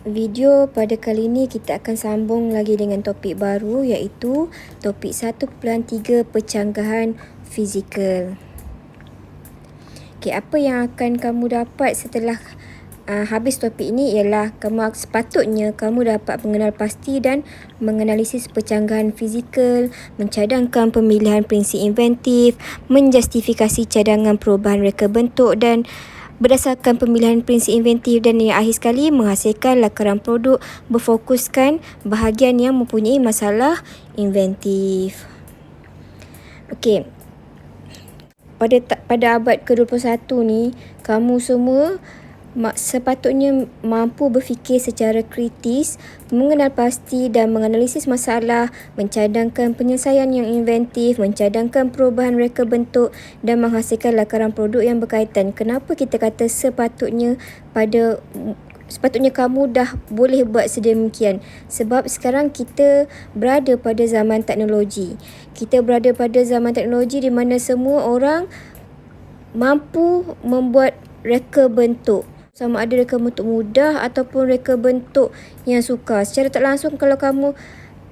Video pada kali ini kita akan sambung lagi dengan topik baru, iaitu topik 1.3 Pecanggahan Fizikal. Apa yang akan kamu dapat setelah habis topik ini ialah sepatutnya kamu dapat mengenal pasti dan menganalisis pecanggahan fizikal, mencadangkan pemilihan prinsip inventif, menjustifikasi cadangan perubahan reka bentuk dan berdasarkan pemilihan prinsip inventif, dan yang akhir sekali menghasilkan lakaran produk berfokuskan bahagian yang mempunyai masalah inventif. Pada abad ke-21 ni, kamu semua sepatutnya mampu berfikir secara kritis, mengenal pasti dan menganalisis masalah, mencadangkan penyelesaian yang inventif, mencadangkan perubahan reka bentuk dan menghasilkan lakaran produk yang berkaitan. Kenapa kita kata sepatutnya kamu dah boleh buat sedemikian? Sebab sekarang kita berada pada zaman teknologi. Kita berada pada zaman teknologi di mana semua orang mampu membuat reka bentuk. Sama ada reka bentuk mudah ataupun reka bentuk yang sukar. Secara tak langsung, kalau kamu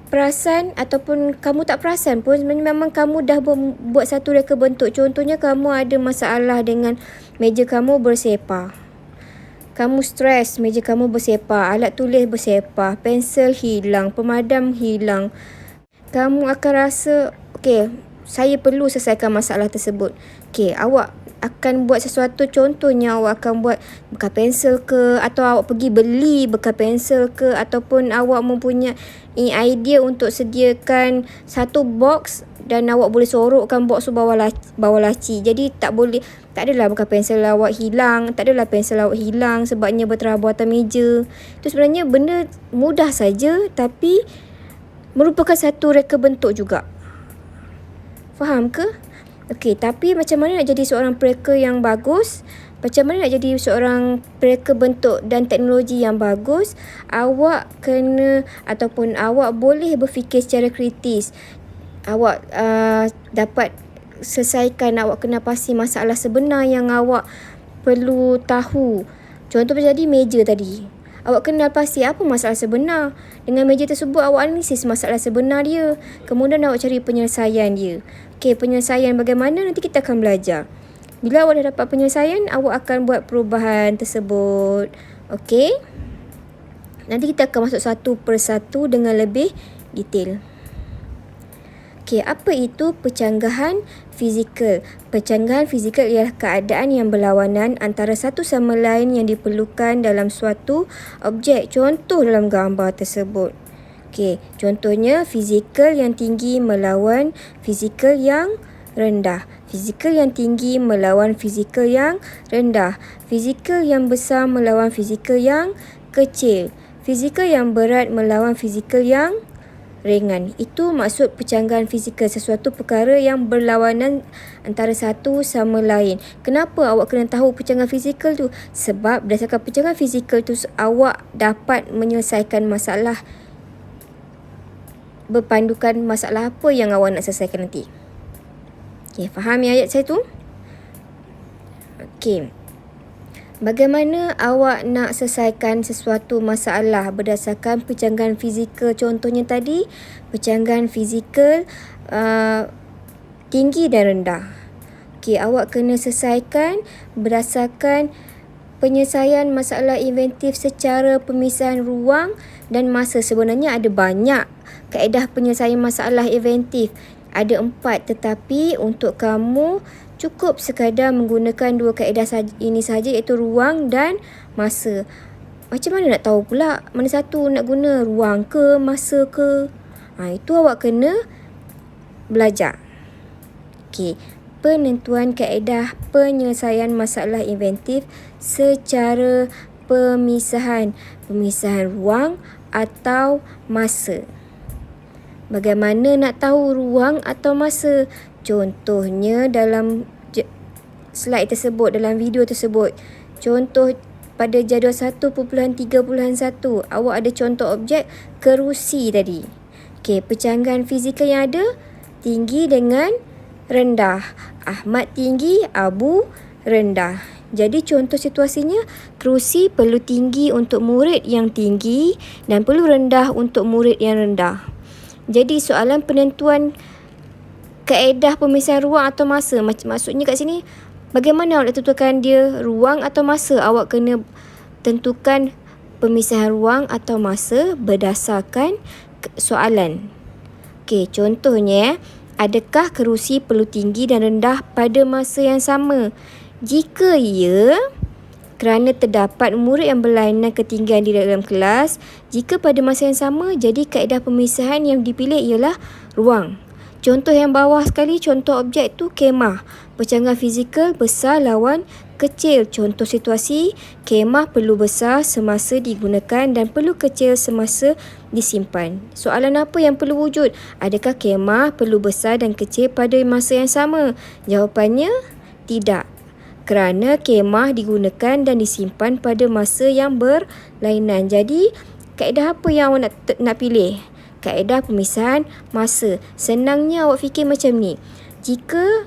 perasan ataupun kamu tak perasan pun, memang kamu dah buat satu reka bentuk. Contohnya, kamu ada masalah dengan meja kamu bersepah. Kamu stres, meja kamu bersepah, alat tulis bersepah, pensel hilang, pemadam hilang. Kamu akan rasa, saya perlu selesaikan masalah tersebut. Awak akan buat sesuatu, contohnya awak akan buat bekal pensel ke, atau awak pergi beli bekal pensel ke, ataupun awak mempunyai idea untuk sediakan satu box dan awak boleh sorokkan box tu bawah laci. Jadi tak adalah bekal pensel awak hilang, sebabnya berterabur atas meja. Itu sebenarnya benda mudah saja, tapi merupakan satu reka bentuk juga. Faham ke? Tapi macam mana nak jadi seorang pereka yang bagus? Macam mana nak jadi seorang pereka bentuk dan teknologi yang bagus? Awak boleh berfikir secara kritis. Awak dapat selesaikan, awak kena pasti masalah sebenar yang awak perlu tahu. Contoh jadi meja tadi. Awak kenal pasti apa masalah sebenar. Dengan meja tersebut, awak analisis masalah sebenar dia. Kemudian awak cari penyelesaian dia. Penyelesaian bagaimana, nanti kita akan belajar. Bila awak dah dapat penyelesaian, awak akan buat perubahan tersebut. Nanti kita akan masuk satu persatu dengan lebih detail. Apa itu pecanggahan fizikal? Pecanggahan fizikal ialah keadaan yang berlawanan antara satu sama lain yang diperlukan dalam suatu objek. Contoh dalam gambar tersebut. Contohnya, fizikal yang tinggi melawan fizikal yang rendah. Fizikal yang tinggi melawan fizikal yang rendah. Fizikal yang besar melawan fizikal yang kecil. Fizikal yang berat melawan fizikal yang ringan. Itu maksud pecanggahan fizikal, sesuatu perkara yang berlawanan antara satu sama lain. Kenapa awak kena tahu pecanggahan fizikal tu? Sebab berdasarkan pecanggahan fizikal tu, awak dapat menyelesaikan masalah, berpandukan masalah apa yang awak nak selesaikan nanti. Faham ya ayat saya tu? Bagaimana awak nak selesaikan sesuatu masalah berdasarkan pecanggahan fizikal? Contohnya tadi, pecanggahan fizikal tinggi dan rendah. Awak kena selesaikan berdasarkan penyelesaian masalah inventif secara pemisahan ruang dan masa. Sebenarnya ada banyak kaedah penyelesaian masalah inventif. Ada 4, tetapi untuk kamu cukup sekadar menggunakan 2 kaedah ini sahaja, iaitu ruang dan masa. Macam mana nak tahu pula mana satu nak guna, ruang ke masa ke? Itu awak kena belajar. Penentuan kaedah penyelesaian masalah inventif secara pemisahan ruang atau masa. Bagaimana nak tahu ruang atau masa? Contohnya dalam slide tersebut, dalam video tersebut. Contoh pada jadual 1.3.1, awak ada contoh objek kerusi tadi. Pecanggahan fizikal yang ada, tinggi dengan rendah. Ahmad tinggi, Abu rendah. Jadi contoh situasinya, kerusi perlu tinggi untuk murid yang tinggi dan perlu rendah untuk murid yang rendah. Jadi soalan penentuan kaedah pemisahan ruang atau masa, maksudnya kat sini, bagaimana awak nak tentukan dia ruang atau masa? Awak kena tentukan pemisahan ruang atau masa berdasarkan soalan. Okey, contohnya, adakah kerusi perlu tinggi dan rendah pada masa yang sama? Jika ya, kerana terdapat murid yang berlainan ketinggian di dalam kelas, jika pada masa yang sama, jadi kaedah pemisahan yang dipilih ialah ruang. Contoh yang bawah sekali, contoh objek tu kemah. Percanggahan fizikal besar lawan kecil. Contoh situasi, kemah perlu besar semasa digunakan dan perlu kecil semasa disimpan. Soalan apa yang perlu wujud? Adakah kemah perlu besar dan kecil pada masa yang sama? Jawapannya, tidak. Kerana kemah digunakan dan disimpan pada masa yang berlainan. Jadi, kaedah apa yang awak nak pilih? Kaedah pemisahan masa. Senangnya awak fikir macam ni. Jika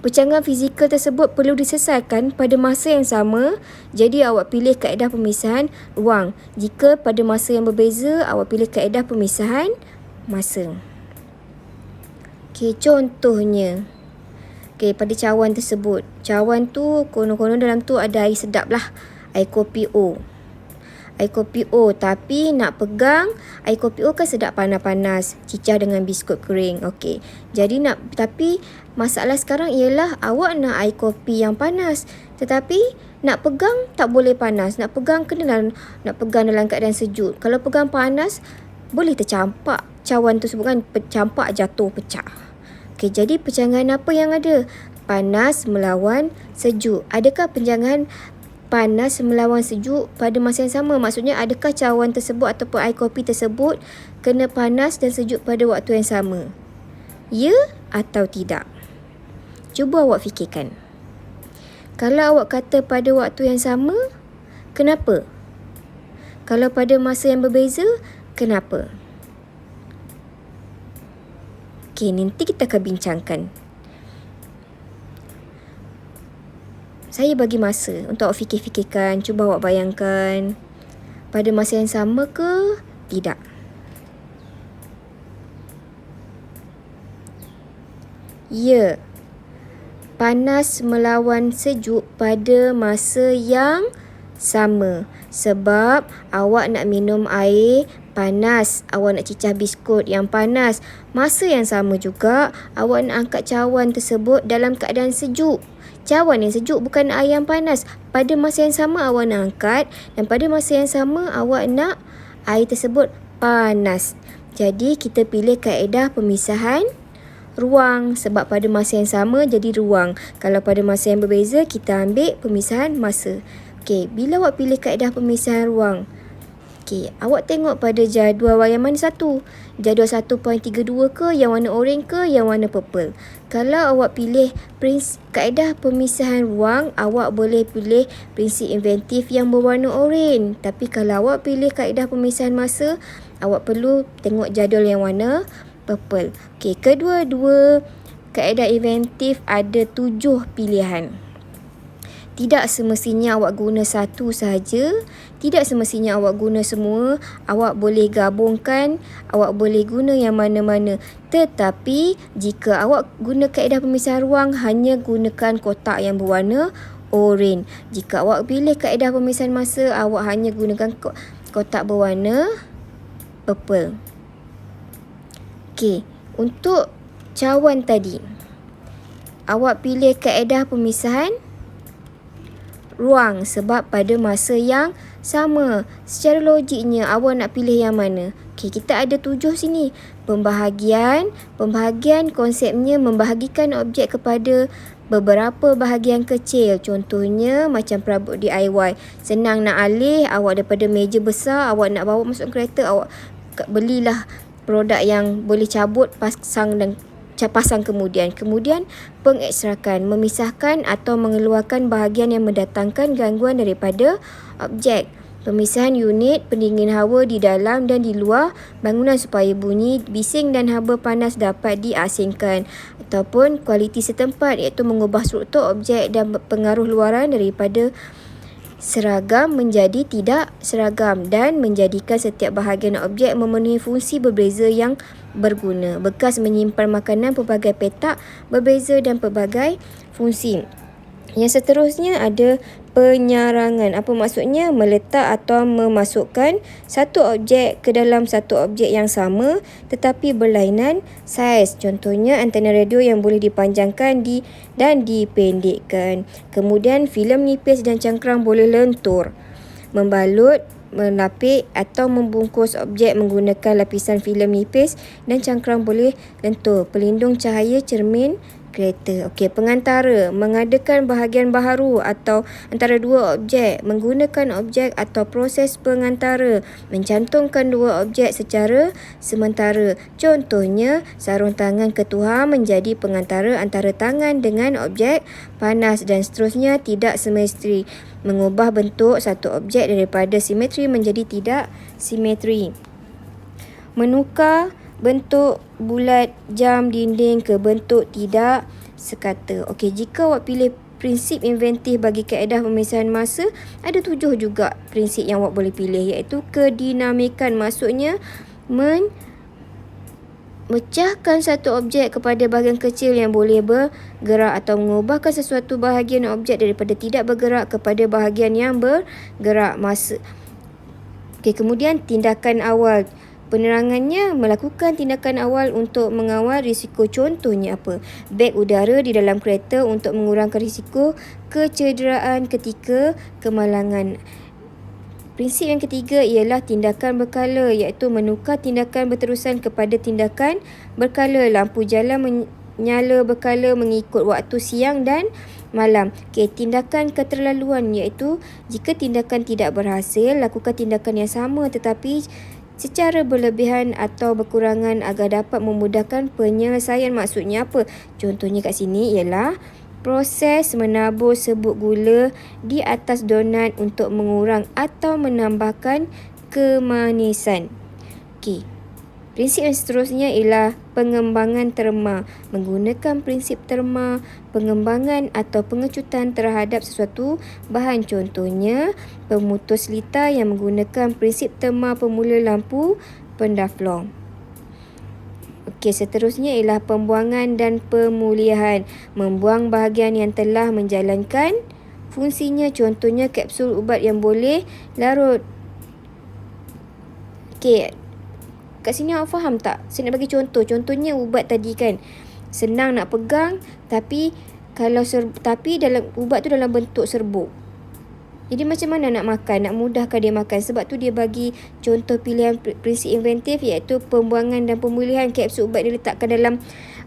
percanggahan fizikal tersebut perlu diselesaikan pada masa yang sama, jadi awak pilih kaedah pemisahan ruang. Jika pada masa yang berbeza, awak pilih kaedah pemisahan masa. Okey, contohnya. Okey, pada cawan tersebut. Cawan tu, konon-konon dalam tu ada air sedap lah. Air kopi O. Air kopi O. Tapi nak pegang, air kopi O kan sedap panas-panas. Cicah dengan biskut kering. Okey. Jadi tapi masalah sekarang ialah awak nak air kopi yang panas. Tetapi nak pegang tak boleh panas. Nak pegang dalam keadaan sejuk. Kalau pegang panas, boleh tercampak cawan tersebut kan. Campak, jatuh, pecah. Okey, jadi percanggahan apa yang ada? Panas melawan sejuk. Adakah percanggahan panas melawan sejuk pada masa yang sama? Maksudnya, adakah cawan tersebut ataupun air kopi tersebut kena panas dan sejuk pada waktu yang sama? Ya atau tidak? Cuba awak fikirkan. Kalau awak kata pada waktu yang sama, kenapa? Kalau pada masa yang berbeza, kenapa? Okey, nanti kita akan bincangkan. Saya bagi masa untuk awak fikir-fikirkan. Cuba awak bayangkan. Pada masa yang sama ke tidak? Ya. Panas melawan sejuk pada masa yang sama. Sebab awak nak minum air panas, awak nak cicah biskut yang panas. Masa yang sama juga, awak nak angkat cawan tersebut dalam keadaan sejuk. Cawan yang sejuk, bukan air yang panas. Pada masa yang sama awak nak angkat, dan pada masa yang sama awak nak air tersebut panas. Jadi kita pilih kaedah pemisahan ruang. Sebab pada masa yang sama jadi ruang. Kalau pada masa yang berbeza, kita ambil pemisahan masa. Okey, bila awak pilih kaedah pemisahan ruang, okey, awak tengok pada jadual yang mana satu? Jadual 1.32 ke, yang warna oranye ke, yang warna purple? Kalau awak pilih kaedah pemisahan ruang, awak boleh pilih prinsip inventif yang berwarna oranye. Tapi kalau awak pilih kaedah pemisahan masa, awak perlu tengok jadual yang warna purple. Okey, kedua-dua kaedah inventif ada 7 pilihan. Tidak semestinya awak guna satu sahaja. Tidak semestinya awak guna semua. Awak boleh gabungkan. Awak boleh guna yang mana-mana. Tetapi jika awak guna kaedah pemisahan ruang, hanya gunakan kotak yang berwarna oranye. Jika awak pilih kaedah pemisahan masa, awak hanya gunakan kotak berwarna purple. Okey, untuk cawan tadi, awak pilih kaedah pemisahan ruang sebab pada masa yang sama. Secara logiknya awak nak pilih yang mana? Okey, kita ada 7 sini. Pembahagian konsepnya membahagikan objek kepada beberapa bahagian kecil. Contohnya macam perabot DIY. Senang nak alih, awak daripada meja besar, awak nak bawa masuk kereta, awak belilah produk yang boleh cabut, pasang kemudian pengekstrakan, memisahkan atau mengeluarkan bahagian yang mendatangkan gangguan daripada objek. Pemisahan unit pendingin hawa di dalam dan di luar bangunan supaya bunyi, bising dan haba panas dapat diasingkan. Ataupun kualiti setempat iaitu mengubah struktur objek dan pengaruh luaran daripada seragam menjadi tidak seragam dan menjadikan setiap bahagian objek memenuhi fungsi berbeza yang berguna. Bekas menyimpan makanan pelbagai petak berbeza dan pelbagai fungsi. Yang seterusnya ada penyarangan. Apa maksudnya? Meletak atau memasukkan satu objek ke dalam satu objek yang sama tetapi berlainan saiz. Contohnya antena radio yang boleh dipanjangkan dan dipendekkan. Kemudian filem nipis dan cangkang boleh lentur. Membalut, melapik atau membungkus objek menggunakan lapisan filem nipis dan cangkang boleh lentur. Pelindung cahaya cermin kereta. Okey, pengantara, mengadakan bahagian baharu atau antara dua objek, menggunakan objek atau proses pengantara, mencantumkan dua objek secara sementara. Contohnya, sarung tangan ketua menjadi pengantara antara tangan dengan objek panas dan seterusnya. Tidak simetri, mengubah bentuk satu objek daripada simetri menjadi tidak simetri. Menukar bentuk bulat jam dinding ke bentuk tidak sekata. Okey, jika awak pilih prinsip inventif bagi kaedah pemisahan masa, ada 7 juga prinsip yang awak boleh pilih, iaitu kedinamikan. Maksudnya memecahkan satu objek kepada bahagian kecil yang boleh bergerak atau mengubahkan sesuatu bahagian objek daripada tidak bergerak kepada bahagian yang bergerak. Okey, kemudian tindakan awal. Penerangannya, melakukan tindakan awal untuk mengawal risiko. Contohnya apa? Beg udara di dalam kereta untuk mengurangkan risiko kecederaan ketika kemalangan. Prinsip yang ketiga ialah tindakan berkala, iaitu menukar tindakan berterusan kepada tindakan berkala. Lampu jalan menyala berkala mengikut waktu siang dan malam. Okey, tindakan keterlaluan, iaitu jika tindakan tidak berhasil, lakukan tindakan yang sama tetapi secara berlebihan atau berkurangan agar dapat memudahkan penyelesaian. Maksudnya apa? Contohnya kat sini ialah proses menabur serbuk gula di atas donat untuk mengurang atau menambahkan kemanisan. Okey. Prinsip yang seterusnya ialah pengembangan terma. Menggunakan prinsip terma, pengembangan atau pengecutan terhadap sesuatu bahan. Contohnya, pemutus lita yang menggunakan prinsip terma pemula lampu pendaflong. Okey, seterusnya ialah pembuangan dan pemulihan. Membuang bahagian yang telah menjalankan fungsinya. Contohnya, kapsul ubat yang boleh larut. Okey, kat sini awak faham tak? Saya nak bagi contoh. Contohnya ubat tadi kan. Senang nak pegang tapi dalam ubat tu dalam bentuk serbuk. Jadi macam mana nak makan? Nak mudahkan dia makan. Sebab tu dia bagi contoh pilihan prinsip inventif, iaitu pembuangan dan pemulihan. Kapsul ubat diletakkan dalam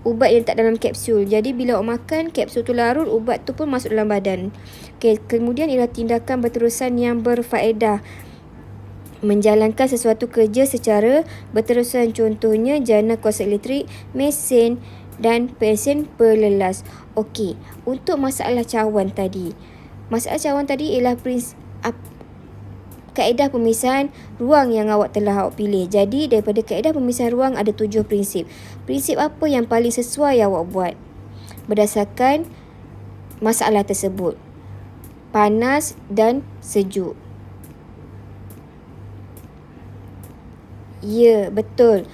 ubat yang letak dalam kapsul. Jadi bila awak makan, kapsul tu larut, ubat tu pun masuk dalam badan. Okay, kemudian ialah tindakan berterusan yang berfaedah. Menjalankan sesuatu kerja secara berterusan. Contohnya jana kos elektrik, mesin dan mesin pelelas. Okey, untuk masalah cawan tadi. Masalah cawan tadi ialah kaedah pemisahan ruang yang awak pilih. Jadi daripada kaedah pemisahan ruang ada 7 prinsip. Prinsip apa yang paling sesuai awak buat berdasarkan masalah tersebut? Panas dan sejuk. Ya, betul.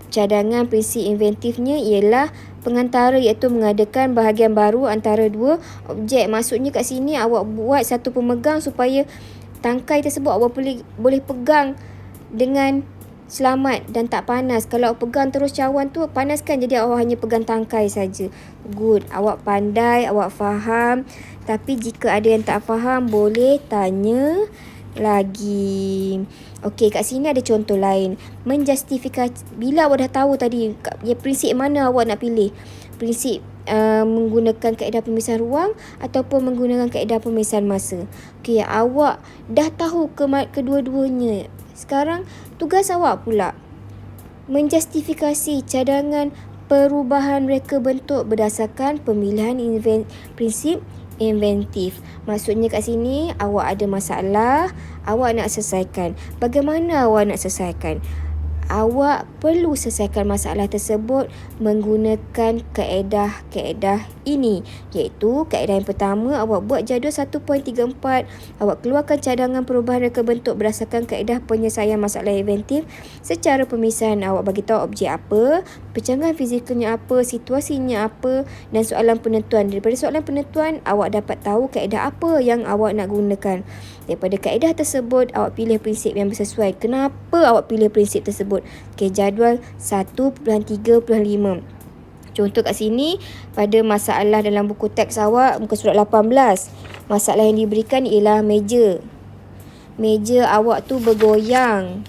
Cadangan prinsip inventifnya ialah pengantara, iaitu mengadakan bahagian baru antara dua objek. Maksudnya kat sini awak buat satu pemegang supaya tangkai tersebut awak boleh pegang dengan selamat dan tak panas. Kalau awak pegang terus cawan tu panas kan, jadi awak hanya pegang tangkai saja. Good, awak pandai, awak faham. Tapi jika ada yang tak faham, boleh tanya lagi. Okey, kat sini ada contoh lain. Menjustifikasi. Bila awak dah tahu tadi prinsip mana awak nak pilih, prinsip menggunakan kaedah pemisahan ruang ataupun menggunakan kaedah pemisahan masa. Okey, awak dah tahu kedua-duanya. Sekarang tugas awak pula menjustifikasi cadangan perubahan reka bentuk berdasarkan pemilihan prinsip inventif. Maksudnya kat sini awak ada masalah, awak nak selesaikan. Bagaimana awak nak selesaikan? Awak perlu selesaikan masalah tersebut menggunakan kaedah-kaedah ini, iaitu kaedah yang pertama, awak buat jadual 1.34, awak keluarkan cadangan perubahan reka bentuk berdasarkan kaedah penyelesaian masalah inventif. Secara pemisahan awak bagi tahu objek apa, pecahangan fizikalnya apa, situasinya apa dan soalan penentuan. Daripada soalan penentuan, awak dapat tahu kaedah apa yang awak nak gunakan. Daripada kaedah tersebut, awak pilih prinsip yang bersesuai. Kenapa awak pilih prinsip tersebut? Okey, jadual 1.3.5. Contoh kat sini, pada masalah dalam buku teks awak, muka surat 18. Masalah yang diberikan ialah meja. Meja awak tu bergoyang.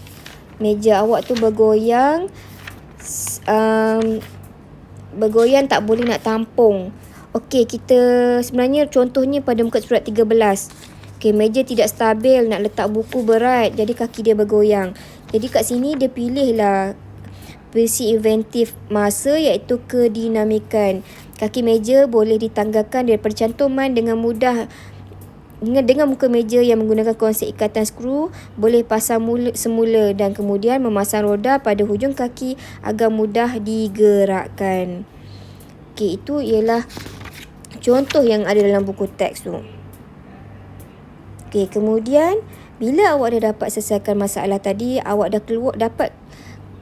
Bergoyang tak boleh nak tampung. Okey, kita sebenarnya contohnya pada muka surat 13. Okey, meja tidak stabil, nak letak buku berat, jadi kaki dia bergoyang. Jadi kat sini dia pilihlah prinsip inventif masa, iaitu kedinamikan. Kaki meja boleh ditanggalkan daripada cantuman dengan mudah. Dengan muka meja yang menggunakan konsep ikatan skru, boleh pasang semula dan kemudian memasang roda pada hujung kaki agar mudah digerakkan. Okey, itu ialah contoh yang ada dalam buku teks tu. Okey, kemudian bila awak dah dapat selesaikan masalah tadi, awak dah dapat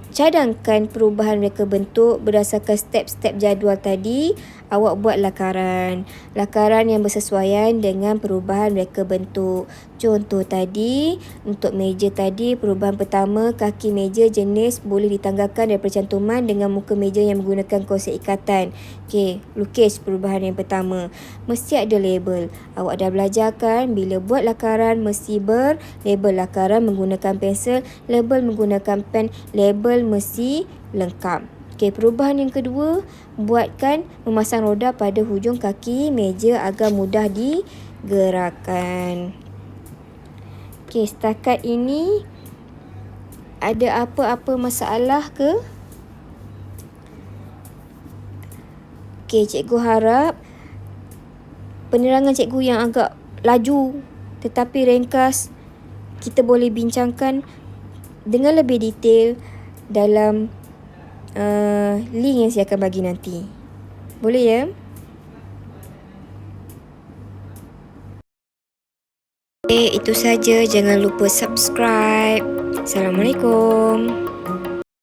cadangkan perubahan reka bentuk berdasarkan step-step jadual tadi, awak buat lakaran. Lakaran yang bersesuaian dengan perubahan reka bentuk. Contoh tadi, untuk meja tadi, perubahan pertama, kaki meja jenis boleh ditanggalkan daripada cantuman dengan muka meja yang menggunakan konsep ikatan. Okey, lukis perubahan yang pertama. Mesti ada label. Awak dah belajar kan, bila buat lakaran mesti berlabel. Lakaran menggunakan pensel, label menggunakan pen, label mesti lengkap. Okey, perubahan yang kedua, buatkan memasang roda pada hujung kaki meja agar mudah digerakkan. Okey, setakat ini ada apa-apa masalah ke? Okey, cikgu harap penerangan cikgu yang agak laju tetapi ringkas kita boleh bincangkan dengan lebih detail dalam link yang saya akan bagi nanti. Boleh ya? Itu saja. Jangan lupa subscribe. Assalamualaikum.